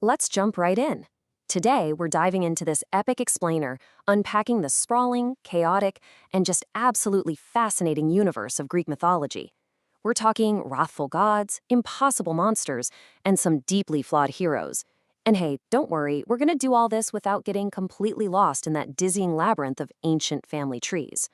Let's jump right in. Today, we're diving into this epic explainer, unpacking the sprawling, chaotic, and just absolutely fascinating universe of Greek mythology. We're talking wrathful gods, impossible monsters, and some deeply flawed heroes. And hey, don't worry, we're going to do all this without getting completely lost in that dizzying labyrinth of ancient family trees.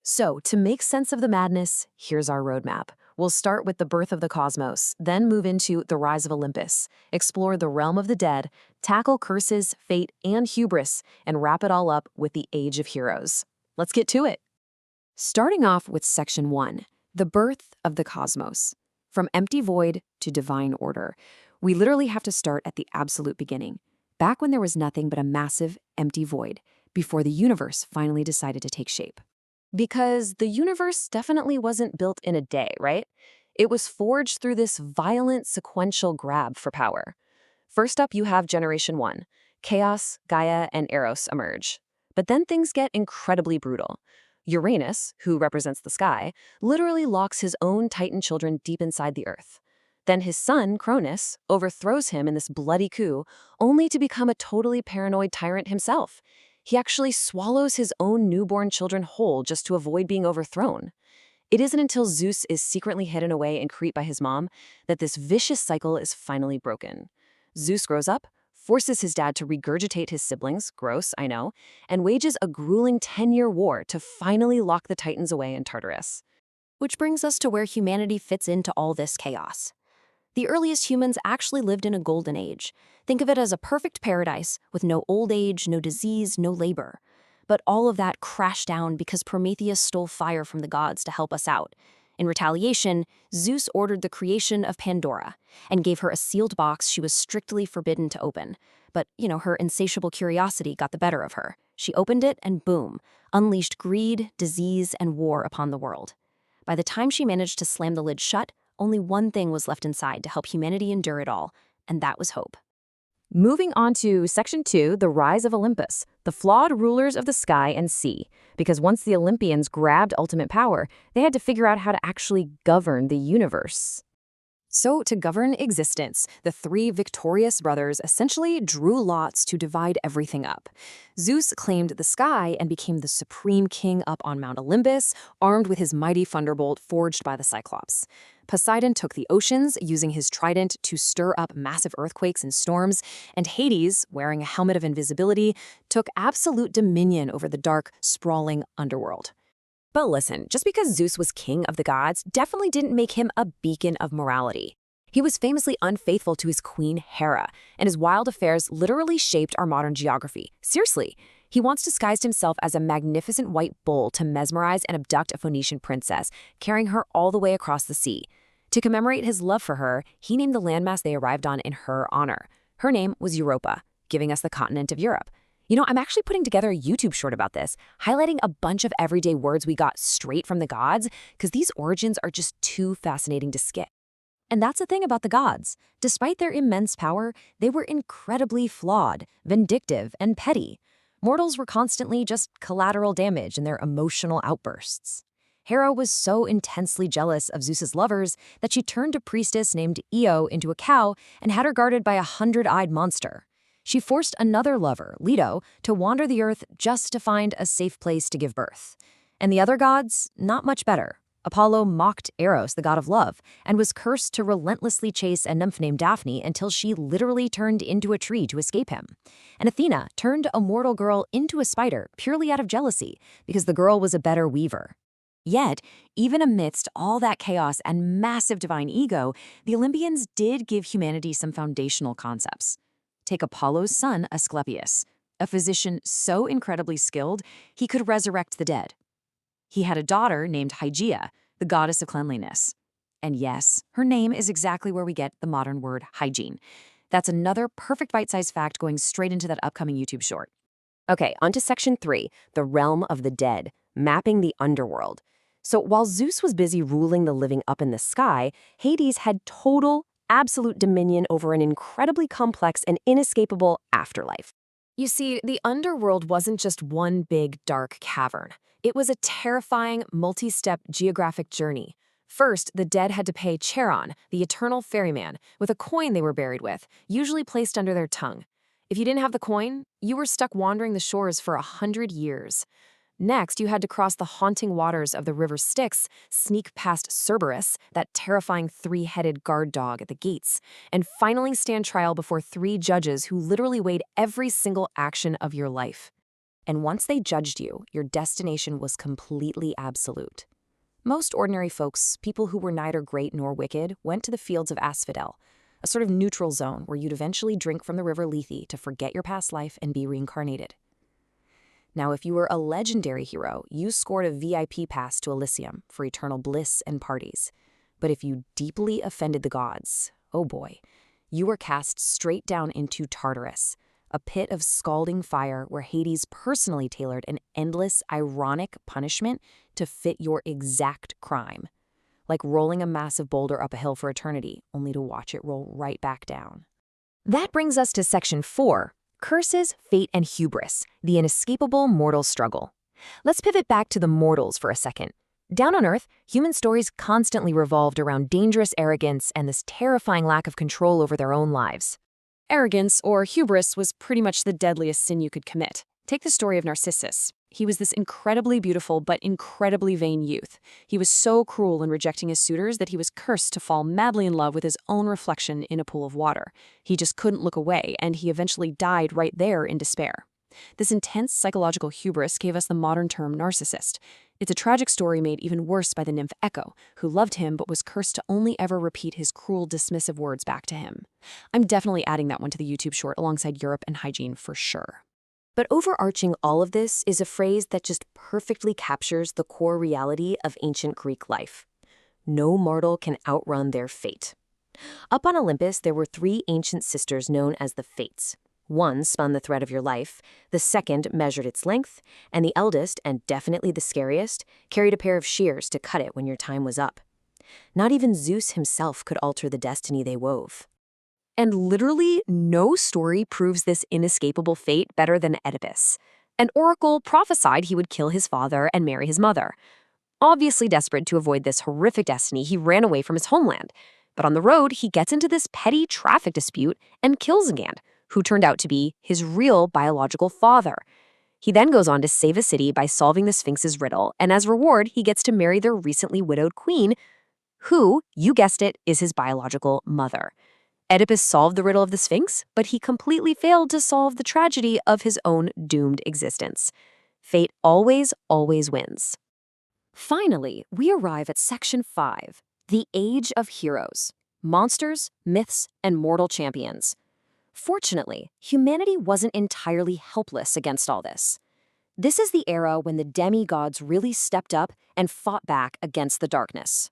So, to make sense of the madness, here's our roadmap. We'll start with the birth of the cosmos, then move into the Rise of Olympus, explore the realm of the dead, tackle curses, fate, and hubris, and wrap it all up with the Age of Heroes. Let's get to it. Starting off with Section 1, the birth of the cosmos. From empty void to divine order, we literally have to start at the absolute beginning, back when there was nothing but a massive, empty void, before the universe finally decided to take shape. Because the universe definitely wasn't built in a day, right? It was forged through this violent sequential grab for power. First up, you have Generation 1. Chaos, Gaia, and Eros emerge. But then things get incredibly brutal. Uranus, who represents the sky, literally locks his own Titan children deep inside the earth. Then his son, Cronus, overthrows him in this bloody coup, only to become a totally paranoid tyrant himself. He actually swallows his own newborn children whole just to avoid being overthrown. It isn't until Zeus is secretly hidden away in Crete by his mom that this vicious cycle is finally broken. Zeus grows up, forces his dad to regurgitate his siblings, gross, I know, and wages a grueling 10-year war to finally lock the Titans away in Tartarus. Which brings us to where humanity fits into all this chaos. The earliest humans actually lived in a golden age. Think of it as a perfect paradise with no old age, no disease, no labor. But all of that crashed down because Prometheus stole fire from the gods to help us out. In retaliation, Zeus ordered the creation of Pandora and gave her a sealed box she was strictly forbidden to open. But, her insatiable curiosity got the better of her. She opened it and boom, unleashed greed, disease, and war upon the world. By the time she managed to slam the lid shut, only one thing was left inside to help humanity endure it all, and that was hope. Moving on to Section 2, the Rise of Olympus, the flawed rulers of the sky and sea. Because once the Olympians grabbed ultimate power, they had to figure out how to actually govern the universe. So, to govern existence, the three victorious brothers essentially drew lots to divide everything up. Zeus claimed the sky and became the supreme king up on Mount Olympus, armed with his mighty thunderbolt forged by the Cyclops. Poseidon took the oceans, using his trident to stir up massive earthquakes and storms, and Hades, wearing a helmet of invisibility, took absolute dominion over the dark, sprawling underworld. But listen, just because Zeus was king of the gods definitely didn't make him a beacon of morality. He was famously unfaithful to his queen Hera, and his wild affairs literally shaped our modern geography. Seriously, he once disguised himself as a magnificent white bull to mesmerize and abduct a Phoenician princess, carrying her all the way across the sea. To commemorate his love for her, he named the landmass they arrived on in her honor. Her name was Europa, giving us the continent of Europe. I'm actually putting together a YouTube short about this, highlighting a bunch of everyday words we got straight from the gods, because these origins are just too fascinating to skip. And that's the thing about the gods. Despite their immense power, they were incredibly flawed, vindictive, and petty. Mortals were constantly just collateral damage in their emotional outbursts. Hera was so intensely jealous of Zeus's lovers that she turned a priestess named Io into a cow and had her guarded by a 100-eyed monster. She forced another lover, Leto, to wander the earth just to find a safe place to give birth. And the other gods, not much better. Apollo mocked Eros, the god of love, and was cursed to relentlessly chase a nymph named Daphne until she literally turned into a tree to escape him. And Athena turned a mortal girl into a spider purely out of jealousy, because the girl was a better weaver. Yet, even amidst all that chaos and massive divine ego, the Olympians did give humanity some foundational concepts. Take Apollo's son, Asclepius, a physician so incredibly skilled, he could resurrect the dead. He had a daughter named Hygeia, the goddess of cleanliness. And yes, her name is exactly where we get the modern word hygiene. That's another perfect bite-sized fact going straight into that upcoming YouTube short. Okay, onto Section 3, the realm of the dead, mapping the underworld. So while Zeus was busy ruling the living up in the sky, Hades had total, absolute dominion over an incredibly complex and inescapable afterlife. You see, the underworld wasn't just one big, dark cavern. It was a terrifying, multi-step geographic journey. First, the dead had to pay Charon, the eternal ferryman, with a coin they were buried with, usually placed under their tongue. If you didn't have the coin, you were stuck wandering the shores for 100 years. Next, you had to cross the haunting waters of the river Styx, sneak past Cerberus, that terrifying three-headed guard dog at the gates, and finally stand trial before 3 judges who literally weighed every single action of your life. And once they judged you, your destination was completely absolute. Most ordinary folks, people who were neither great nor wicked, went to the fields of Asphodel, a sort of neutral zone where you'd eventually drink from the river Lethe to forget your past life and be reincarnated. Now, if you were a legendary hero, you scored a VIP pass to Elysium for eternal bliss and parties. But if you deeply offended the gods, oh boy, you were cast straight down into Tartarus, a pit of scalding fire where Hades personally tailored an endless, ironic punishment to fit your exact crime. Like rolling a massive boulder up a hill for eternity, only to watch it roll right back down. That brings us to Section 4, Curses, Fate, and Hubris, the inescapable mortal struggle. Let's pivot back to the mortals for a second. Down on Earth, human stories constantly revolved around dangerous arrogance and this terrifying lack of control over their own lives. Arrogance, or hubris, was pretty much the deadliest sin you could commit. Take the story of Narcissus. He was this incredibly beautiful but incredibly vain youth. He was so cruel in rejecting his suitors that he was cursed to fall madly in love with his own reflection in a pool of water. He just couldn't look away, and he eventually died right there in despair. This intense psychological hubris gave us the modern term narcissist. It's a tragic story made even worse by the nymph Echo, who loved him but was cursed to only ever repeat his cruel, dismissive words back to him. I'm definitely adding that one to the YouTube short alongside Europe and hygiene for sure. But overarching all of this is a phrase that just perfectly captures the core reality of ancient Greek life. No mortal can outrun their fate. Up on Olympus, there were 3 ancient sisters known as the Fates. One spun the thread of your life, the second measured its length, and the eldest, and definitely the scariest, carried a pair of shears to cut it when your time was up. Not even Zeus himself could alter the destiny they wove. And literally no story proves this inescapable fate better than Oedipus. An oracle prophesied he would kill his father and marry his mother. Obviously desperate to avoid this horrific destiny, he ran away from his homeland. But on the road, he gets into this petty traffic dispute and kills Zingand, who turned out to be his real biological father. He then goes on to save a city by solving the Sphinx's riddle, and as reward, he gets to marry their recently widowed queen, who, you guessed it, is his biological mother. Oedipus solved the riddle of the Sphinx, but he completely failed to solve the tragedy of his own doomed existence. Fate always, always wins. Finally, we arrive at Section 5, the Age of Heroes, Monsters, Myths, and Mortal Champions. Fortunately, humanity wasn't entirely helpless against all this. This is the era when the demigods really stepped up and fought back against the darkness.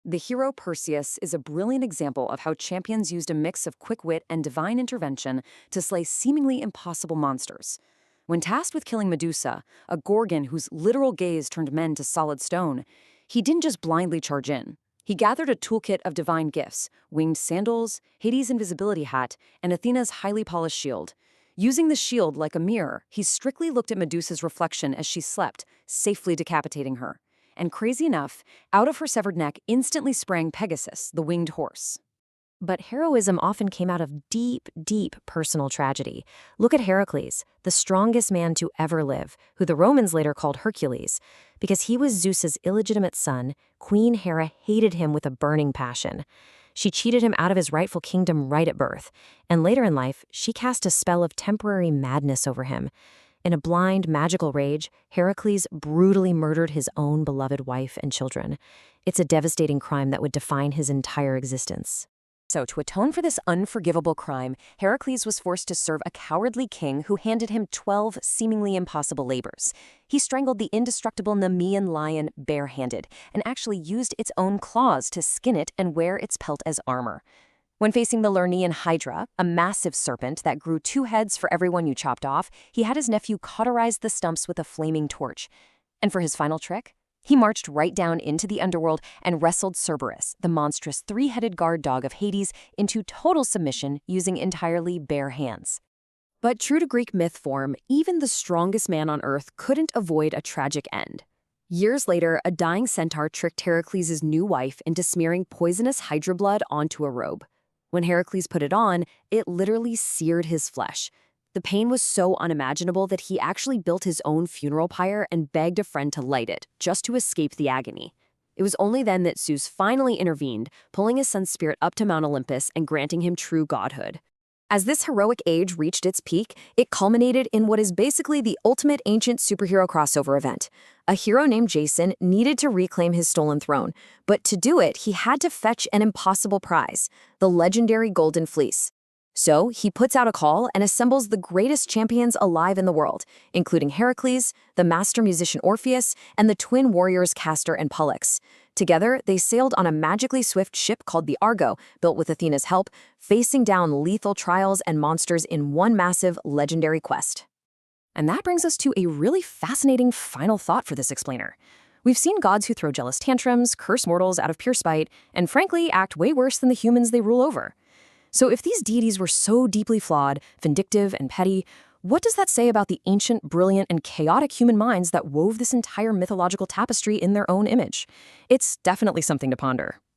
The hero Perseus is a brilliant example of how champions used a mix of quick wit and divine intervention to slay seemingly impossible monsters. When tasked with killing Medusa, a gorgon whose literal gaze turned men to solid stone, he didn't just blindly charge in. He gathered a toolkit of divine gifts, winged sandals, Hades' invisibility hat, and Athena's highly polished shield. Using the shield like a mirror, he strictly looked at Medusa's reflection as she slept, safely decapitating her. And crazy enough, out of her severed neck instantly sprang Pegasus, the winged horse. But heroism often came out of deep, deep personal tragedy. Look at Heracles, the strongest man to ever live, who the Romans later called Hercules. Because he was Zeus's illegitimate son, Queen Hera hated him with a burning passion. She cheated him out of his rightful kingdom right at birth, and later in life, she cast a spell of temporary madness over him. In a blind, magical rage, Heracles brutally murdered his own beloved wife and children. It's a devastating crime that would define his entire existence. So, to atone for this unforgivable crime, Heracles was forced to serve a cowardly king who handed him 12 seemingly impossible labors. He strangled the indestructible Nemean lion barehanded and actually used its own claws to skin it and wear its pelt as armor. When facing the Lernaean Hydra, a massive serpent that grew 2 heads for every one you chopped off, he had his nephew cauterize the stumps with a flaming torch. And for his final trick, he marched right down into the underworld and wrestled Cerberus, the monstrous 3-headed guard dog of Hades, into total submission using entirely bare hands. But true to Greek myth form, even the strongest man on Earth couldn't avoid a tragic end. Years later, a dying centaur tricked Heracles' new wife into smearing poisonous hydra blood onto a robe. When Heracles put it on, it literally seared his flesh. The pain was so unimaginable that he actually built his own funeral pyre and begged a friend to light it, just to escape the agony. It was only then that Zeus finally intervened, pulling his son's spirit up to Mount Olympus and granting him true godhood. As this heroic age reached its peak, it culminated in what is basically the ultimate ancient superhero crossover event. A hero named Jason needed to reclaim his stolen throne, but to do it, he had to fetch an impossible prize, the legendary Golden Fleece. So he puts out a call and assembles the greatest champions alive in the world, including Heracles, the master musician Orpheus, and the twin warriors Castor and Pollux. Together, they sailed on a magically swift ship called the Argo, built with Athena's help, facing down lethal trials and monsters in one massive, legendary quest. And that brings us to a really fascinating final thought for this explainer. We've seen gods who throw jealous tantrums, curse mortals out of pure spite, and frankly act way worse than the humans they rule over. So if these deities were so deeply flawed, vindictive, and petty, what does that say about the ancient, brilliant, and chaotic human minds that wove this entire mythological tapestry in their own image? It's definitely something to ponder.